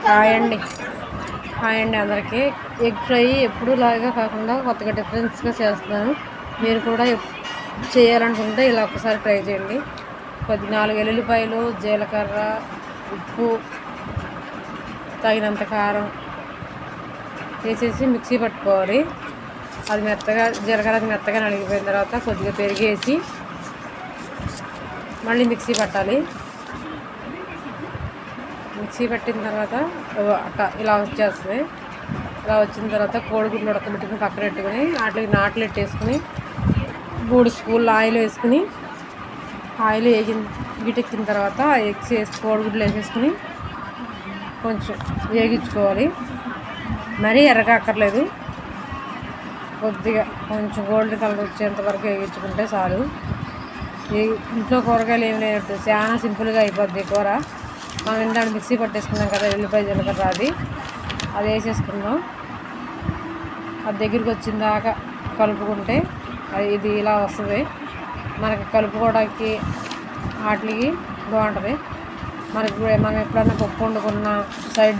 Hi అండి hi అండి అందరికీ. ఎగ్ ఫ్రై ఎప్పుడూ లాగా కాకుండా కొత్తగా డిఫరెన్స్గా చేస్తున్నాను. మీరు కూడా చేయాలనుకుంటే ఇలా ఒకసారి ట్రై చేయండి. 4 ఎల్లుల్లిపాయలు, జీలకర్ర, ఉప్పు, తగినంత కారం వేసేసి మిక్సీ పట్టుకోవాలి. అది మెత్తగా జీలకర్ర మెత్తగా నలిగిపోయిన తర్వాత కొద్దిగా పెరిగేసి మళ్ళీ మిక్సీ పట్టాలి. మిక్సీ పట్టిన తర్వాత ఇలా వచ్చేస్తుంది. ఇలా వచ్చిన తర్వాత కోడిగుడ్లు ఉడకబెట్టుకుని పక్కన పెట్టుకుని వాటికి నాట్లు పెట్టేసుకుని 3 స్పూన్లు ఆయిల్ వేసుకుని ఆయిల్ వీటెక్కిన తర్వాత ఎగ్స్ వేసి కోడిగుడ్లు వేసేసుకుని కొంచెం వేగించుకోవాలి. మరీ ఎర్రగా అక్కర్లేదు, కొద్దిగా కొంచెం గోల్డ్ కలర్ వచ్చేంత వరకు వేగించుకుంటే చాలు. ఇంట్లో కూరగాయలు ఏమి లేనట్టు చాలా సింపుల్గా అయిపోద్ది కూర. మనం ఇందాక మిక్సీ పట్టేసుకున్నాం కదా ఎల్లిపాయ జీలకర్ర, అది వేసేసుకున్నాం. అది దగ్గరికి వచ్చిన దాకా కలుపుకుంటే ఇది ఇలా వస్తుంది. మనకి కలుపుకోవడానికి వాటికి బాగుంటుంది. మనం ఎప్పుడన్నా పప్పు వండుకున్న సైడ్ డిష్